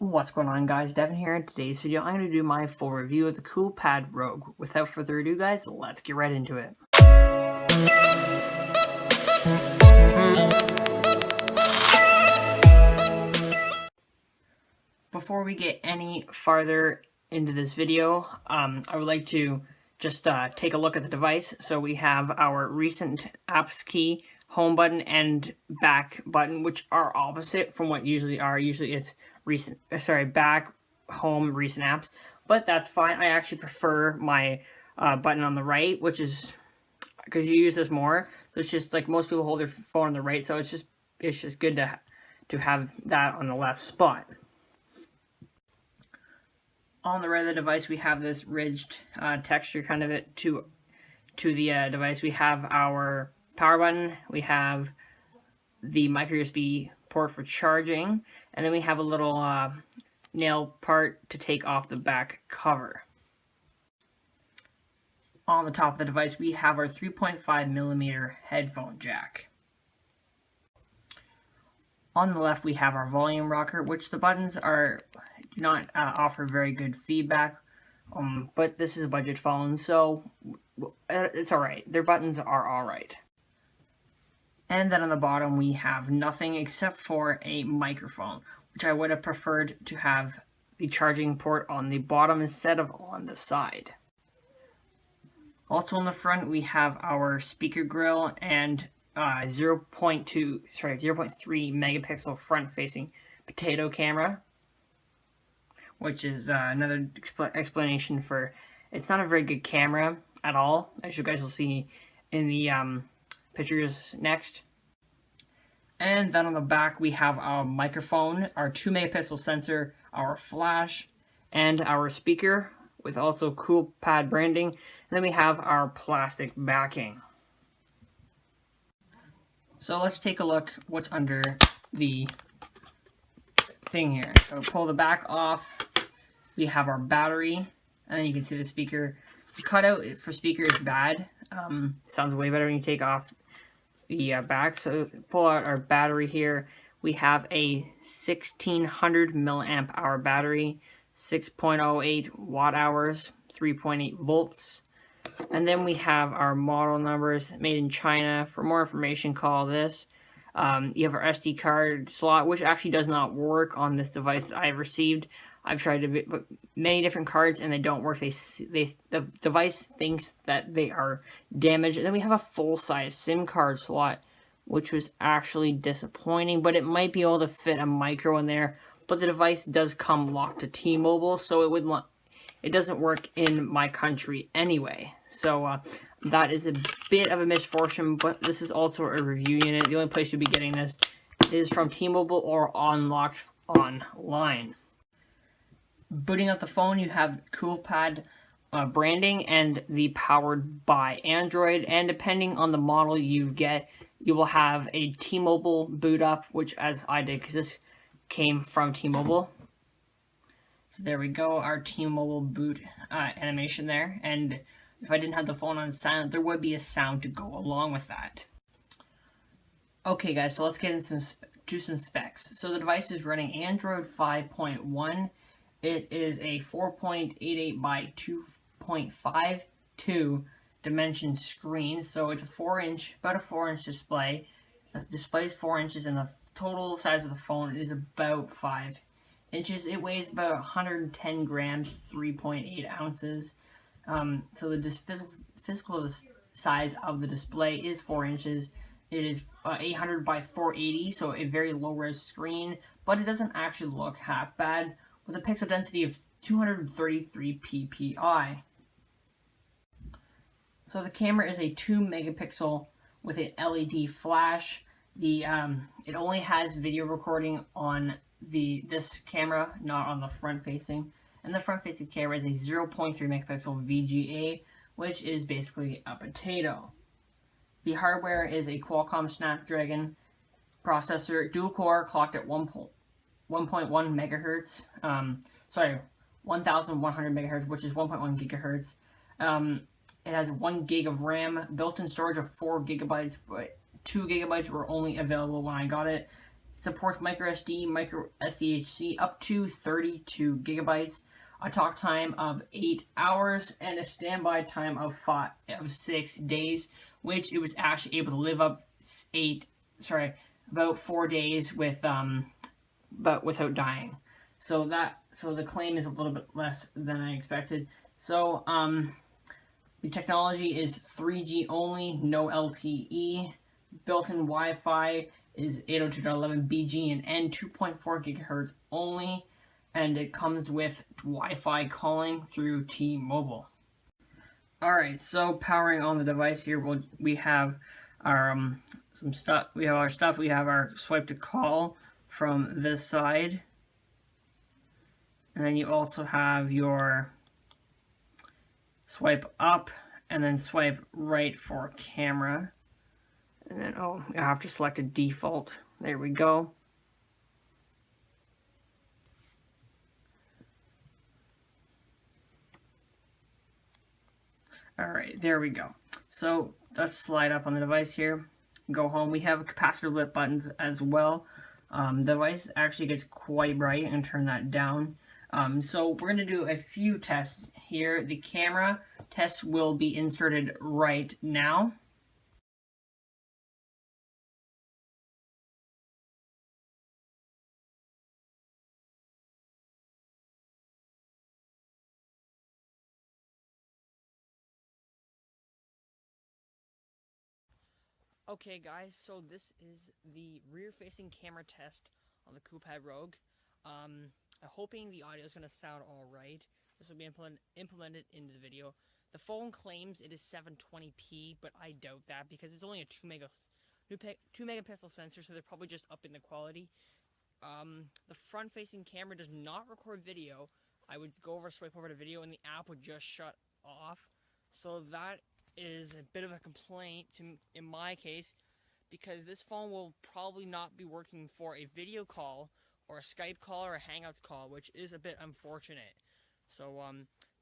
What's going on, guys? Devin here. In today's video, I'm going to do my full review of the Coolpad Rogue. Without further ado, guys, let's get right into it. Before we get any farther into this video, I would like to just take a look at the device. So we have our recent apps key, home button, and back button, which are opposite from what usually are. Usually it's back, home, recent apps, but that's fine. I actually prefer my button on the right, which is because you use this more. So it's just like most people hold their phone on the right, so it's just good to have that on the left spot. On the right of the device, we have this ridged texture kind of it to the device. We have our power button, we have the micro USB port for charging, and then we have a little nail part to take off the back cover. On the top of the device, we have our 3.5mm headphone jack. On the left, we have our volume rocker, which the buttons do not offer very good feedback, but this is a budget phone, so it's alright. Their buttons are alright. And then on the bottom, we have nothing except for a microphone, which I would have preferred to have the charging port on the bottom instead of on the side. Also on the front, we have our speaker grill and 0.3 megapixel front-facing potato camera, which is another explanation for it's not a very good camera at all, as you guys will see in the pictures next. And then on the back, we have our microphone, our 2 megapixel sensor, our flash, and our speaker with also Coolpad branding. And then we have our plastic backing. So let's take a look what's under the thing here. So pull the back off. We have our battery, and then you can see the speaker. The cutout for speaker is bad. Sounds way better when you take off the back. So pull out our battery here. We have a 1600 milliamp hour battery, 6.08 watt hours, 3.8 volts. And then we have our model numbers, made in China. For more information, call this. You have our SD card slot, which actually does not work on this device that I've received. I've tried many different cards and they don't work. The device thinks that they are damaged. And then we have a full-size SIM card slot, which was actually disappointing, but it might be able to fit a micro in there. But the device does come locked to T-Mobile, so it doesn't work in my country anyway. So that is a bit of a misfortune, but this is also a review unit. The only place you'll be getting this is from T-Mobile or unlocked online. Booting up the phone, you have Coolpad branding and the powered by Android, and depending on the model you get, you will have a T-Mobile boot up, which as I did, because this came from T-Mobile. So there we go, our T-Mobile boot animation there, and if I didn't have the phone on silent, there would be a sound to go along with that. Okay guys, so let's get into some specs. So the device is running Android 5.1. It is a 4.88 by 2.52 dimension screen, so it's about a 4-inch display. The display is 4 inches, and the total size of the phone is about 5 inches. It weighs about 110 grams, 3.8 ounces. So the physical size of the display is 4 inches. It is 800 by 480, so a very low-res screen, but it doesn't actually look half bad, with a pixel density of 233 ppi. So the camera is a 2 megapixel with an LED flash. It only has video recording on this camera, not on the front facing. And the front facing camera is a 0.3 megapixel VGA, which is basically a potato. The hardware is a Qualcomm Snapdragon processor, dual core, clocked at 1.1 megahertz. 1100 megahertz, which is 1.1 gigahertz. It has 1 gig of RAM, built-in storage of 4 gigabytes, but 2 gigabytes were only available when I got it. supports micro SD, micro SDHC up to 32 gigabytes, a talk time of 8 hours, and a standby time of 6 days, which it was actually able to live up about 4 days with but without dying. So the claim is a little bit less than I expected. So the technology is 3G only, no LTE. Built-in Wi-Fi is 802.11bg and 2.4 gigahertz only, and it comes with Wi-Fi calling through T-Mobile. Alright, so powering on the device here, we have our some stuff. We have our stuff. We have our swipe to call from this side, and then you also have your swipe up and then swipe right for camera. And then, I have to select a default. There we go. Alright, there we go. So let's slide up on the device here. Go home. We have capacitor lit buttons as well. The device actually gets quite bright, and turn that down. So we're going to do a few tests here. The camera test will be inserted right now. Okay guys, so this is the rear-facing camera test on the Coolpad Rogue. I'm hoping the audio is going to sound alright. This will be implemented into the video. The phone claims it is 720p, but I doubt that because it's only a 2 megapixel sensor, so they're probably just upping the quality. The front-facing camera does not record video. I would swipe over to video and the app would just shut off. So that is a bit of a complaint in my case, because this phone will probably not be working for a video call or a Skype call or a Hangouts call, which is a bit unfortunate. So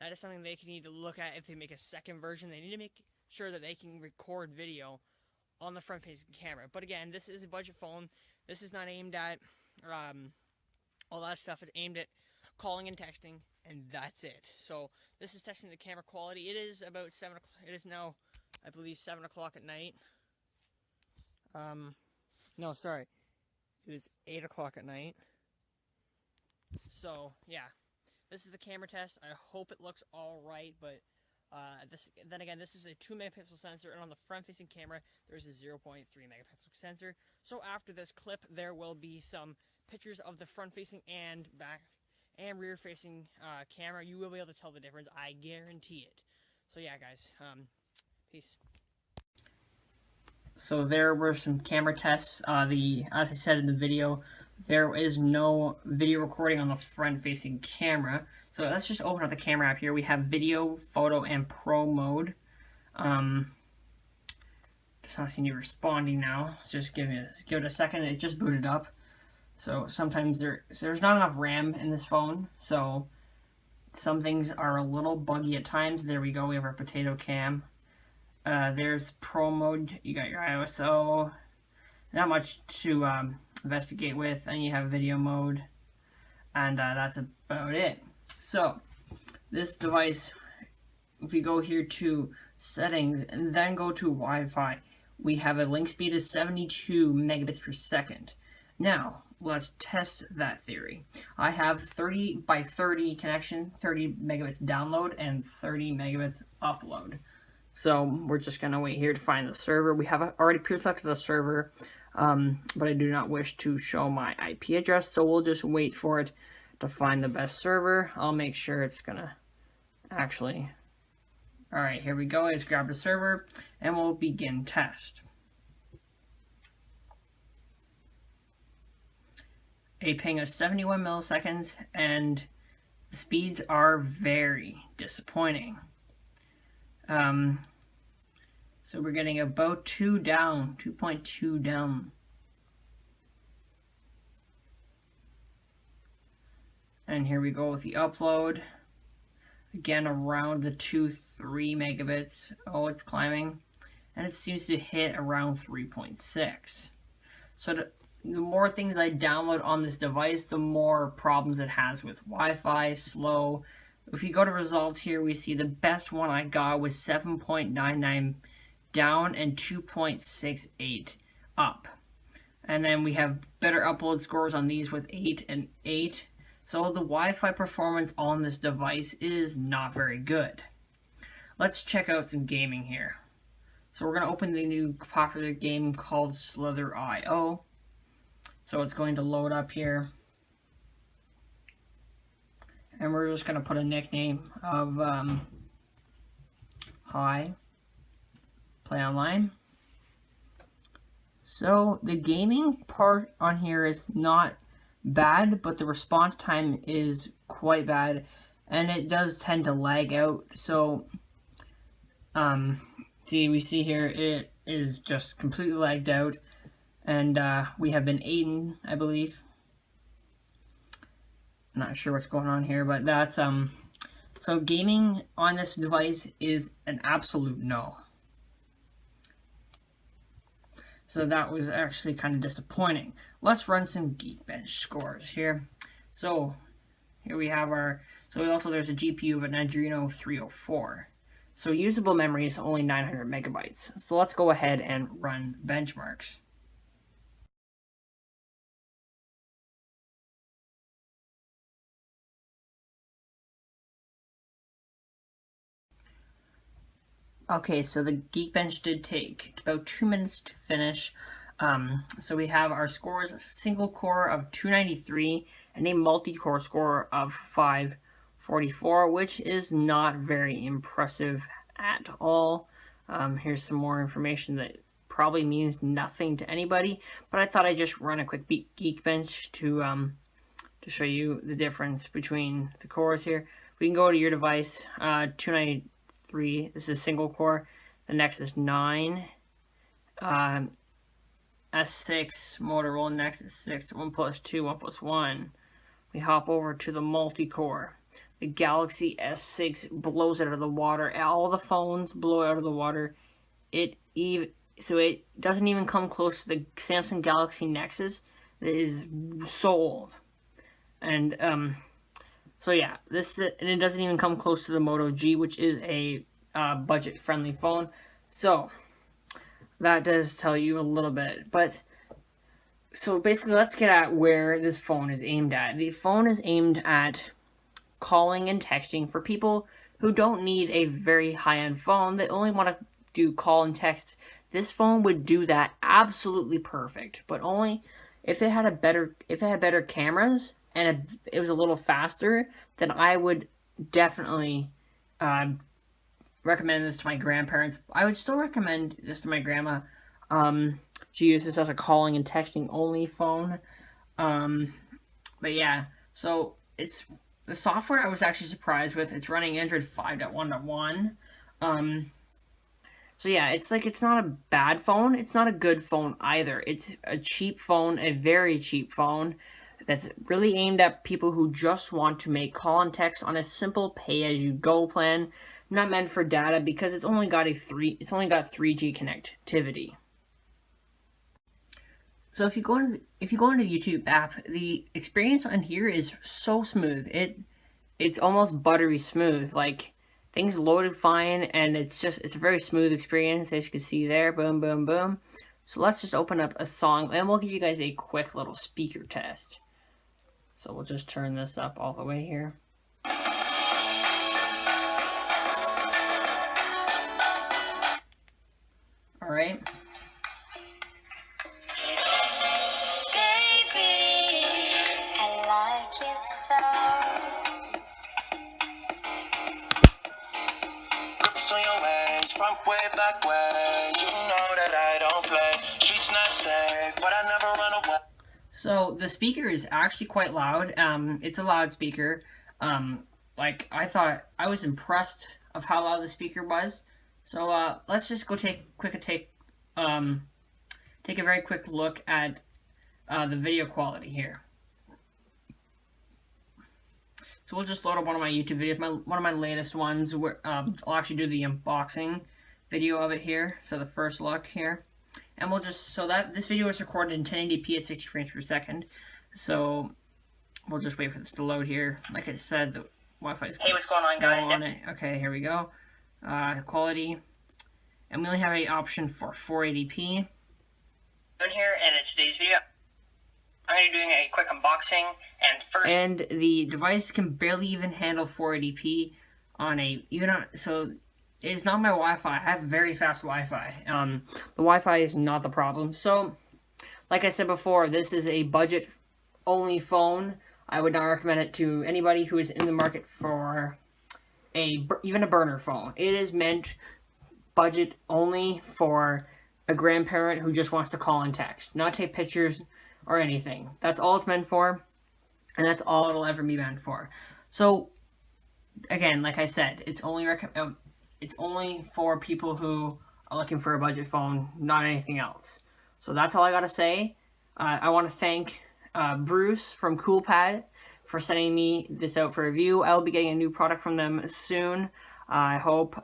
that is something they need to look at if they make a second version. They need to make sure that they can record video on the front-facing camera. But again, this is a budget phone. This is not aimed at all that stuff. It's aimed at calling and texting, and that's it. So this is testing the camera quality. It is about 7 o'clock. It is now, I believe, 7 o'clock at night. No, sorry. It is 8 o'clock at night. So, yeah. This is the camera test. I hope it looks alright, but then again, this is a 2 megapixel sensor, and on the front-facing camera, there's a 0.3 megapixel sensor. So after this clip, there will be some pictures of the front-facing and back and rear-facing camera. You will be able to tell the difference. I guarantee it. So yeah, guys. Peace. So there were some camera tests. As I said in the video, there is no video recording on the front-facing camera. So let's just open up the camera app here. We have video, photo, and pro mode. Just not seeing you responding now. Just give it a second. It just booted up. So sometimes there's not enough RAM in this phone, so some things are a little buggy at times. There we go, we have our potato cam. There's pro mode, you got your ISO, not much to investigate with, and you have video mode, and that's about it. So this device, if we go here to settings and then go to Wi-Fi, we have a link speed of 72 megabits per second. Now, let's test that theory. I have 30 by 30 connection, 30 megabits download, and 30 megabits upload. So we're just going to wait here to find the server. We have already pre-selected the server, but I do not wish to show my IP address, so we'll just wait for it to find the best server. I'll make sure it's going to actually... Alright, here we go. Let's grab the server, and we'll begin test. A ping of 71 milliseconds, and the speeds are very disappointing. So we're getting about 2.2 down. And here we go with the upload. Again, around the 2-3 megabits. Oh, it's climbing. And it seems to hit around 3.6. So the more things I download on this device, the more problems it has with Wi-Fi, slow. If you go to results here, we see the best one I got was 7.99 down and 2.68 up. And then we have better upload scores on these with 8 and 8. So the Wi-Fi performance on this device is not very good. Let's check out some gaming here. So we're going to open the new popular game called Slither.io. So it's going to load up here. And we're just going to put a nickname of Hi, Play Online. So the gaming part on here is not bad, but the response time is quite bad. And it does tend to lag out. So, see, we see here it is just completely lagged out. And we have been eaten, I believe. I'm not sure what's going on here, but that's so gaming on this device is an absolute no. So that was actually kind of disappointing. Let's run some Geekbench scores here. So here we have our, so also there's a GPU of an Adreno 304. So usable memory is only 900 megabytes. So let's go ahead and run benchmarks. Okay, so the Geekbench did take about 2 minutes to finish. So we have our scores: single core of 293 and a multi-core score of 544, which is not very impressive at all. Here's some more information that probably means nothing to anybody, but I thought I'd just run a quick Geekbench to show you the difference between the cores here. We can go to your device, 293. This is single core. The next is 9. S6 Motorola Nexus 6, 1 plus 2, 1 plus 1. We hop over to the multi-core. The Galaxy S6 blows out of the water. All the phones blow out of the water. It doesn't even come close to the Samsung Galaxy Nexus that is so old. And so yeah, and it doesn't even come close to the Moto G, which is a budget-friendly phone. So that does tell you a little bit. But so basically, let's get at where this phone is aimed at. The phone is aimed at calling and texting for people who don't need a very high-end phone. They only want to do call and text. This phone would do that absolutely perfect, but only if it had better cameras and it was a little faster, then I would definitely recommend this to my grandparents. I would still recommend this to my grandma. She uses this as a calling and texting only phone. But yeah, so the software I was actually surprised with. It's running Android 5.1.1. So yeah, it's not a bad phone. It's not a good phone either. It's a cheap phone, a very cheap phone that's really aimed at people who just want to make call and text on a simple pay-as-you-go plan, not meant for data because it's only got 3G connectivity. So if you go into the YouTube app, the experience on here is so smooth. It's almost buttery smooth. Like, things loaded fine, and it's a very smooth experience, as you can see there. Boom, boom, boom. So let's just open up a song, and we'll give you guys a quick little speaker test. So we'll just turn this up all the way here. All right. From way back when, you know that I don't play. Streets not safe, but I never run away. So the speaker is actually quite loud. It's a loudspeaker. Like, I was impressed of how loud the speaker was. So let's just go take a very quick look at the video quality here. So we'll just load up one of my YouTube videos, one of my latest ones, where I'll actually do the unboxing video of it here. So the first look here. and we'll just, so that this video is recorded in 1080p at 60 frames per second. So we'll just wait for this to load here. Like I said, the Wi-Fi is Hey, what's going on, guys? on it. Okay, here we go. Quality, and we only have an option for 480p. Here, and in today's video, I'm going to be doing a quick unboxing, and first... And the device can barely even handle 480p on a, so it's not my Wi-Fi. I have very fast Wi-Fi. The Wi-Fi is not the problem. So, like I said before, this is a budget-only phone. I would not recommend it to anybody who is in the market for even a burner phone. It is meant budget only for a grandparent who just wants to call and text, not take pictures or anything. That's all it's meant for, and that's all it'll ever be meant for. So, again, like I said, it's only for people who are looking for a budget phone, not anything else. So that's all I gotta say. I want to thank Bruce from Coolpad for sending me this out for review. I'll be getting a new product from them soon, I hope.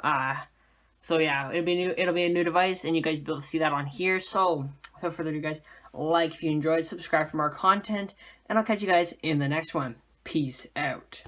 So yeah, it'll be a new device, and you guys will be able to see that on here. So without further ado, guys, like if you enjoyed, subscribe for more content, and I'll catch you guys in the next one. Peace out.